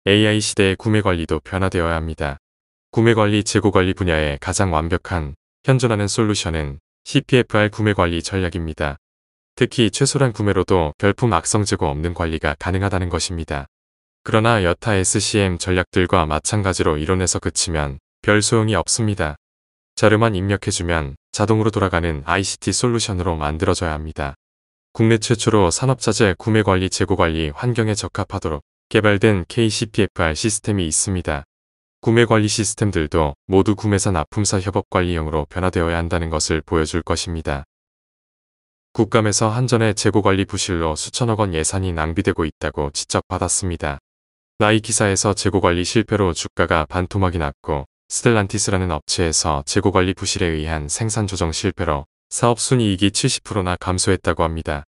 AI 시대의 구매 관리도 변화되어야 합니다. 구매 관리, 재고 관리 분야의 가장 완벽한 현존하는 솔루션은 CPFR 구매 관리 전략입니다. 특히 최소한 구매로도 결품 악성 재고 없는 관리가 가능하다는 것입니다. 그러나 여타 SCM 전략들과 마찬가지로 이론에서 그치면 별 소용이 없습니다. 자료만 입력해주면 자동으로 돌아가는 ICT 솔루션으로 만들어져야 합니다. 국내 최초로 산업자재 구매관리 재고관리 환경에 적합하도록 개발된 KCPFR 시스템이 있습니다. 구매관리 시스템들도 모두 구매사 납품사 협업관리형으로 변화되어야 한다는 것을 보여줄 것입니다. 국감에서 한전의 재고관리 부실로 수천억 원 예산이 낭비되고 있다고 지적받았습니다. 나이키사에서 재고관리 실패로 주가가 반토막이 났고 스텔란티스라는 업체에서 재고관리 부실에 의한 생산 조정 실패로 사업 순이익이 70%나 감소했다고 합니다.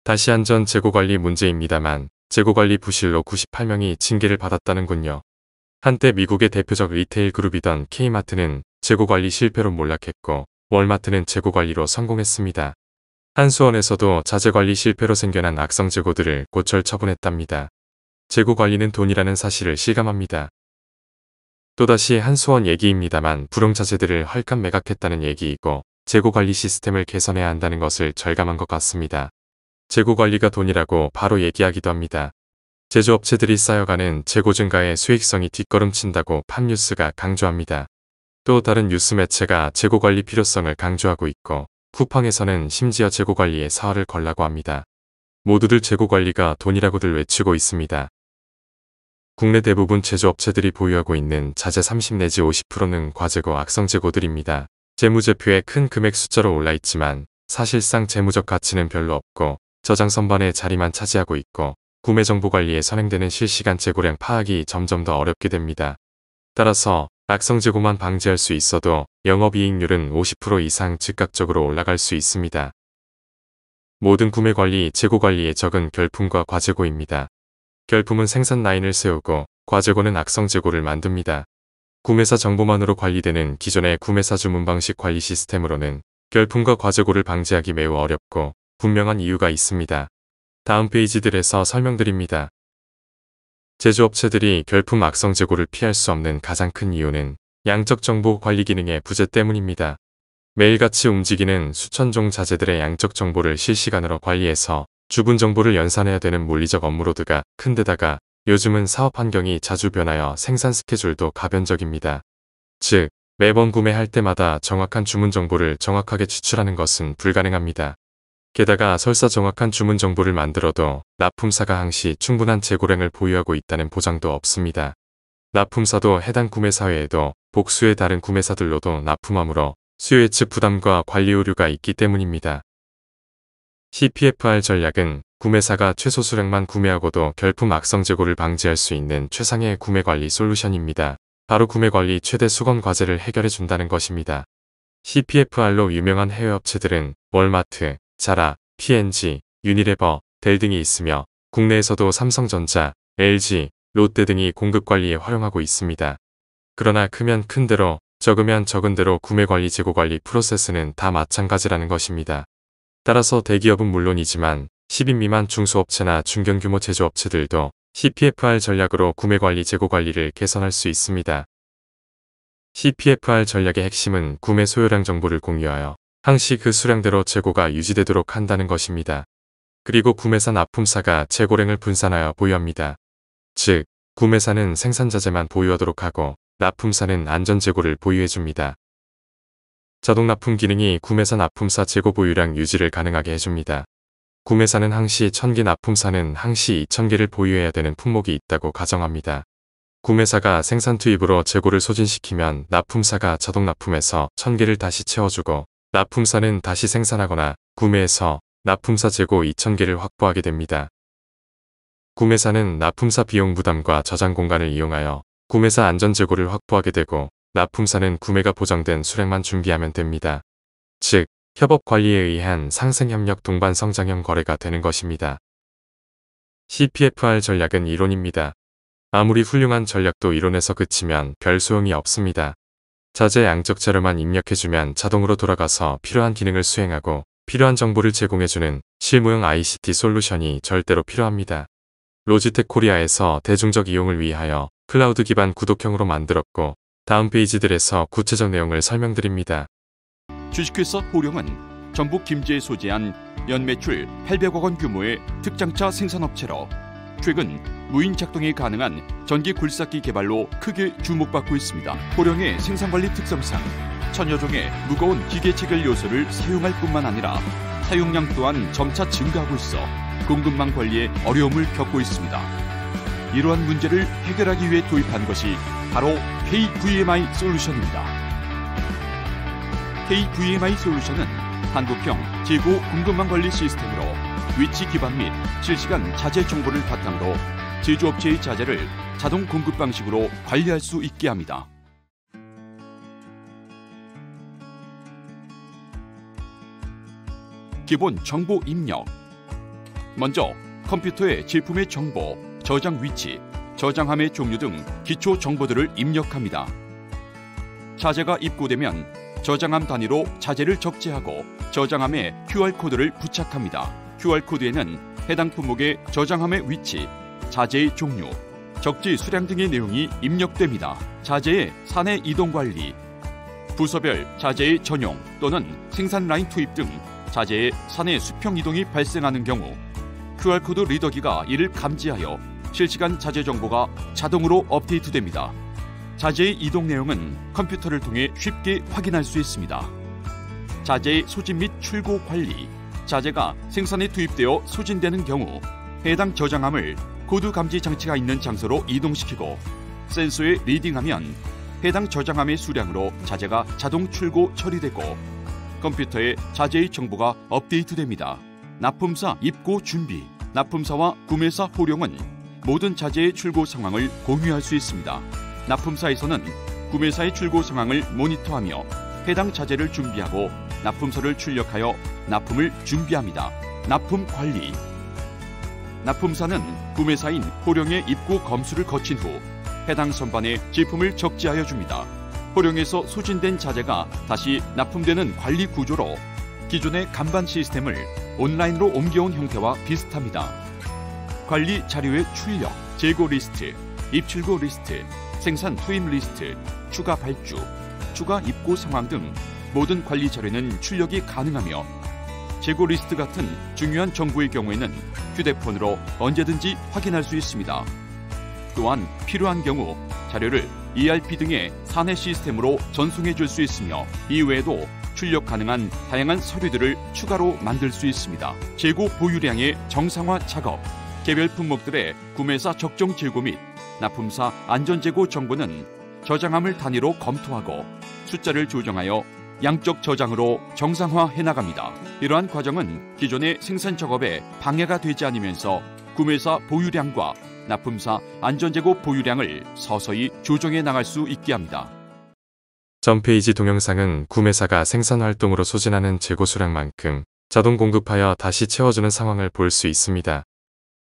다시 한전 재고관리 문제입니다만 재고관리 부실로 98명이 징계를 받았다는군요. 한때 미국의 대표적 리테일 그룹이던 K마트는 재고관리 실패로 몰락했고 월마트는 재고관리로 성공했습니다. 한수원에서도 자재관리 실패로 생겨난 악성 재고들을 고철 처분했답니다. 재고관리는 돈이라는 사실을 실감합니다. 또다시 한수원 얘기입니다만 불용자재들을 헐값 매각했다는 얘기이고 재고관리 시스템을 개선해야 한다는 것을 절감한 것 같습니다. 재고관리가 돈이라고 바로 얘기하기도 합니다. 제조업체들이 쌓여가는 재고 증가에 수익성이 뒷걸음친다고 팝뉴스가 강조합니다. 또 다른 뉴스 매체가 재고관리 필요성을 강조하고 있고 쿠팡에서는 심지어 재고관리에 사활을 걸라고 합니다. 모두들 재고관리가 돈이라고들 외치고 있습니다. 국내 대부분 제조업체들이 보유하고 있는 자재 30 내지 50%는 과재고 악성 재고들입니다. 재무제표에 큰 금액 숫자로 올라있지만 사실상 재무적 가치는 별로 없고 저장 선반의 자리만 차지하고 있고 구매 정보 관리에 선행되는 실시간 재고량 파악이 점점 더 어렵게 됩니다. 따라서 악성 재고만 방지할 수 있어도 영업이익률은 50% 이상 즉각적으로 올라갈 수 있습니다. 모든 구매 관리, 재고 관리의 적은 결품과 과재고입니다. 결품은 생산 라인을 세우고 과재고는 악성 재고를 만듭니다. 구매사 정보만으로 관리되는 기존의 구매사 주문 방식 관리 시스템으로는 결품과 과재고를 방지하기 매우 어렵고 분명한 이유가 있습니다. 다음 페이지들에서 설명드립니다. 제조업체들이 결품 악성 재고를 피할 수 없는 가장 큰 이유는 양적 정보 관리 기능의 부재 때문입니다. 매일같이 움직이는 수천 종 자재들의 양적 정보를 실시간으로 관리해서 주분 정보를 연산해야 되는 물리적 업무로드가 큰데다가 요즘은 사업 환경이 자주 변하여 생산 스케줄도 가변적입니다. 즉, 매번 구매할 때마다 정확한 주문 정보를 정확하게 추출하는 것은 불가능합니다. 게다가 설사 정확한 주문 정보를 만들어도 납품사가 항시 충분한 재고량을 보유하고 있다는 보장도 없습니다. 납품사도 해당 구매사 외에도 복수의 다른 구매사들로도 납품하므로 수요 예측 부담과 관리 오류가 있기 때문입니다. CPFR 전략은 구매사가 최소 수량만 구매하고도 결품 악성 재고를 방지할 수 있는 최상의 구매 관리 솔루션입니다. 바로 구매 관리 최대 수건 과제를 해결해 준다는 것입니다. CPFR로 유명한 해외 업체들은 월마트, 자라, P&G, 유니레버, 델 등이 있으며 국내에서도 삼성전자, LG, 롯데 등이 공급 관리에 활용하고 있습니다. 그러나 크면 큰 대로, 적으면 적은 대로 구매 관리 재고 관리 프로세스는 다 마찬가지라는 것입니다. 따라서 대기업은 물론이지만 10인 미만 중소업체나 중견규모 제조업체들도 CPFR 전략으로 구매 관리 재고 관리를 개선할 수 있습니다. CPFR 전략의 핵심은 구매 소요량 정보를 공유하여 항시 그 수량대로 재고가 유지되도록 한다는 것입니다. 그리고 구매사 납품사가 재고량을 분산하여 보유합니다. 즉, 구매사는 생산자재만 보유하도록 하고 납품사는 안전재고를 보유해줍니다. 자동 납품 기능이 구매사 납품사 재고 보유량 유지를 가능하게 해줍니다. 구매사는 항시 1000개, 납품사는 항시 2000개를 보유해야 되는 품목이 있다고 가정합니다. 구매사가 생산 투입으로 재고를 소진시키면 납품사가 자동 납품해서 1000개를 다시 채워주고 납품사는 다시 생산하거나 구매해서 납품사 재고 2000개를 확보하게 됩니다. 구매사는 납품사 비용 부담과 저장 공간을 이용하여 구매사 안전 재고를 확보하게 되고 납품사는 구매가 보장된 수량만 준비하면 됩니다. 즉, 협업 관리에 의한 상생협력 동반 성장형 거래가 되는 것입니다. CPFR 전략은 이론입니다. 아무리 훌륭한 전략도 이론에서 그치면 별 소용이 없습니다. 자재 양적 자료만 입력해주면 자동으로 돌아가서 필요한 기능을 수행하고 필요한 정보를 제공해주는 실무용 ICT 솔루션이 절대로 필요합니다. 로지텍 코리아에서 대중적 이용을 위하여 클라우드 기반 구독형으로 만들었고 다음 페이지들에서 구체적 내용을 설명드립니다. 주식회사 호령은 전북 김제에 소재한 연매출 800억 원 규모의 특장차 생산업체로 최근 무인 작동이 가능한 전기 굴삭기 개발로 크게 주목받고 있습니다. 호령의 생산관리 특성상 천여 종의 무거운 기계 체결 요소를 사용할 뿐만 아니라 사용량 또한 점차 증가하고 있어 공급망 관리에 어려움을 겪고 있습니다. 이러한 문제를 해결하기 위해 도입한 것이 바로 KVMI 솔루션입니다. KVMI 솔루션은 한국형 재고 공급망 관리 시스템으로 위치 기반 및 실시간 자재 정보를 바탕으로 제조업체의 자재를 자동 공급 방식으로 관리할 수 있게 합니다. 기본 정보 입력. 먼저 컴퓨터에 제품의 정보, 저장 위치, 저장함의 종류 등 기초 정보들을 입력합니다. 자재가 입고되면 저장함 단위로 자재를 적재하고 저장함에 QR코드를 부착합니다. QR코드에는 해당 품목의 저장함의 위치, 자재의 종류, 적재 수량 등의 내용이 입력됩니다. 자재의 사내 이동 관리, 부서별 자재의 전용 또는 생산 라인 투입 등 자재의 사내 수평 이동이 발생하는 경우 QR코드 리더기가 이를 감지하여 실시간 자재 정보가 자동으로 업데이트됩니다. 자재의 이동 내용은 컴퓨터를 통해 쉽게 확인할 수 있습니다. 자재의 소진 및 출고 관리. 자재가 생산에 투입되어 소진되는 경우 해당 저장함을 코드 감지 장치가 있는 장소로 이동시키고 센서에 리딩하면 해당 저장함의 수량으로 자재가 자동 출고 처리되고 컴퓨터에 자재의 정보가 업데이트됩니다. 납품사 입고 준비. 납품사와 구매사 호령은 모든 자재의 출고 상황을 공유할 수 있습니다. 납품사에서는 구매사의 출고 상황을 모니터하며 해당 자재를 준비하고 납품서를 출력하여 납품을 준비합니다. 납품 관리. 납품사는 구매사인 호령의 입고 검수를 거친 후 해당 선반에 제품을 적재하여 줍니다. 호령에서 소진된 자재가 다시 납품되는 관리 구조로 기존의 간반 시스템을 온라인으로 옮겨온 형태와 비슷합니다. 관리 자료의 출력, 재고 리스트, 입출고 리스트, 생산 투입 리스트, 추가 발주, 추가 입고 상황 등 모든 관리 자료는 출력이 가능하며 재고 리스트 같은 중요한 정보의 경우에는 휴대폰으로 언제든지 확인할 수 있습니다. 또한 필요한 경우 자료를 ERP 등의 사내 시스템으로 전송해 줄 수 있으며 이외에도 출력 가능한 다양한 서류들을 추가로 만들 수 있습니다. 재고 보유량의 정상화 작업, 개별 품목들의 구매사 적정 재고 및 납품사 안전재고 정보는 저장함을 단위로 검토하고 숫자를 조정하여 양적 저장으로 정상화해 나갑니다. 이러한 과정은 기존의 생산 작업에 방해가 되지 않으면서 구매사 보유량과 납품사 안전재고 보유량을 서서히 조정해 나갈 수 있게 합니다. 전 페이지 동영상은 구매사가 생산 활동으로 소진하는 재고 수량만큼 자동 공급하여 다시 채워주는 상황을 볼 수 있습니다.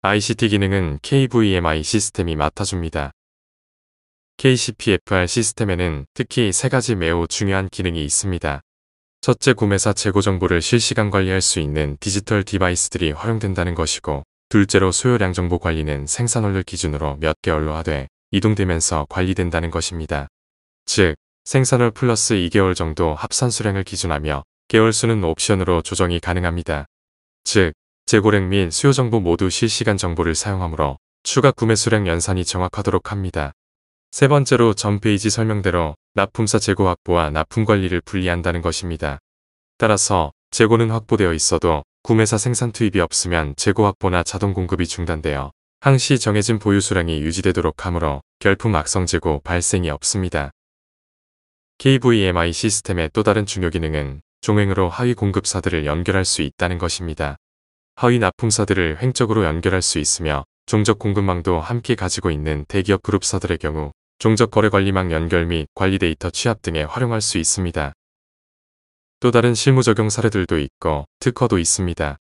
ICT 기능은 KVMI 시스템이 맡아줍니다. KCPFR 시스템에는 특히 3가지 매우 중요한 기능이 있습니다. 첫째, 구매사 재고 정보를 실시간 관리할 수 있는 디지털 디바이스들이 활용된다는 것이고, 둘째로 소요량 정보 관리는 생산원료 기준으로 몇 개월로 하되 이동되면서 관리된다는 것입니다. 즉, 생산월 플러스 2개월 정도 합산 수량을 기준하며 개월 수는 옵션으로 조정이 가능합니다. 즉, 재고량 및 수요 정보 모두 실시간 정보를 사용하므로 추가 구매 수량 연산이 정확하도록 합니다. 세 번째로 전 페이지 설명대로 납품사 재고 확보와 납품 관리를 분리한다는 것입니다. 따라서 재고는 확보되어 있어도 구매사 생산 투입이 없으면 재고 확보나 자동 공급이 중단되어 항시 정해진 보유 수량이 유지되도록 하므로 결품 악성 재고 발생이 없습니다. KVMI 시스템의 또 다른 중요 기능은 종횡으로 하위 공급사들을 연결할 수 있다는 것입니다. 하위 납품사들을 횡적으로 연결할 수 있으며 종적 공급망도 함께 가지고 있는 대기업 그룹사들의 경우 종적 거래 관리망 연결 및 관리 데이터 취합 등에 활용할 수 있습니다. 또 다른 실무 적용 사례들도 있고 특허도 있습니다.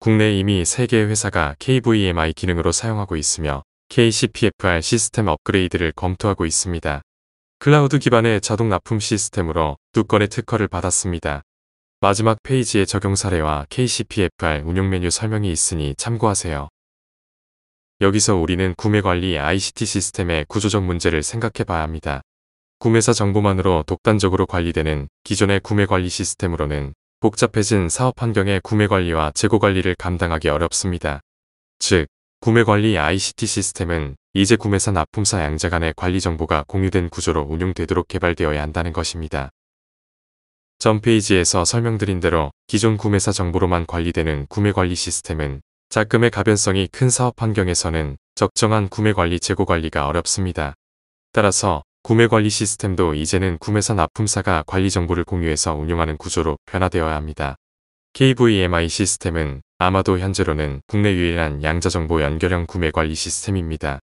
국내에 이미 3개의 회사가 KVMI 기능으로 사용하고 있으며 KCPFR 시스템 업그레이드를 검토하고 있습니다. 클라우드 기반의 자동 납품 시스템으로 2건의 특허를 받았습니다. 마지막 페이지에 적용 사례와 KCPFR 운용 메뉴 설명이 있으니 참고하세요. 여기서 우리는 구매관리 ICT 시스템의 구조적 문제를 생각해 봐야 합니다. 구매사 정보만으로 독단적으로 관리되는 기존의 구매관리 시스템으로는 복잡해진 사업 환경의 구매관리와 재고관리를 감당하기 어렵습니다. 즉, 구매관리 ICT 시스템은 이제 구매사 납품사 양자 간의 관리 정보가 공유된 구조로 운용되도록 개발되어야 한다는 것입니다. 전 페이지에서 설명드린 대로 기존 구매사 정보로만 관리되는 구매관리 시스템은 자금의 가변성이 큰 사업 환경에서는 적정한 구매관리 재고관리가 어렵습니다. 따라서 구매관리 시스템도 이제는 구매사 납품사가 관리 정보를 공유해서 운용하는 구조로 변화되어야 합니다. KVMI 시스템은 아마도 현재로는 국내 유일한 양자정보 연결형 구매관리 시스템입니다.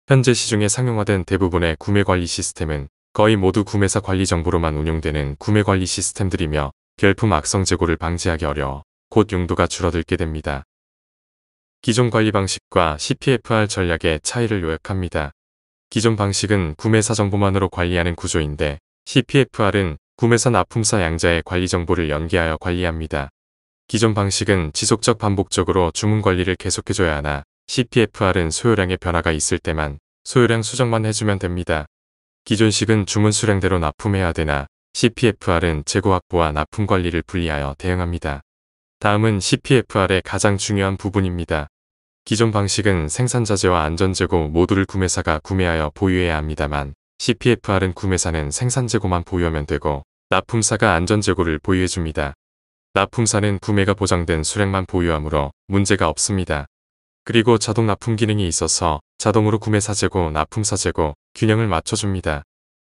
현재 시중에 상용화된 대부분의 구매관리 시스템은 거의 모두 구매사 관리 정보로만 운용되는 구매관리 시스템들이며 결품 악성 재고를 방지하기 어려워 곧 용도가 줄어들게 됩니다. 기존 관리 방식과 CPFR 전략의 차이를 요약합니다. 기존 방식은 구매사 정보만으로 관리하는 구조인데 CPFR은 구매사 납품사 양자의 관리 정보를 연계하여 관리합니다. 기존 방식은 지속적 반복적으로 주문 관리를 계속해줘야 하나 CPFR은 소요량의 변화가 있을 때만 소요량 수정만 해주면 됩니다. 기존식은 주문 수량대로 납품해야 되나 CPFR은 재고 확보와 납품 관리를 분리하여 대응합니다. 다음은 CPFR의 가장 중요한 부분입니다. 기존 방식은 생산자재와 안전재고 모두를 구매사가 구매하여 보유해야 합니다만 CPFR은 구매사는 생산재고만 보유하면 되고 납품사가 안전재고를 보유해줍니다. 납품사는 구매가 보장된 수량만 보유하므로 문제가 없습니다. 그리고 자동 납품 기능이 있어서 자동으로 구매사 재고, 납품사 재고 균형을 맞춰줍니다.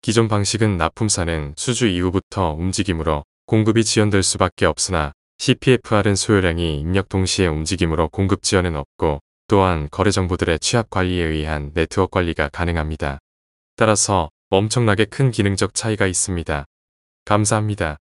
기존 방식은 납품사는 수주 이후부터 움직이므로 공급이 지연될 수밖에 없으나 CPFR은 소요량이 입력 동시에 움직이므로 공급 지연은 없고 또한 거래 정보들의 취합 관리에 의한 네트워크 관리가 가능합니다. 따라서 엄청나게 큰 기능적 차이가 있습니다. 감사합니다.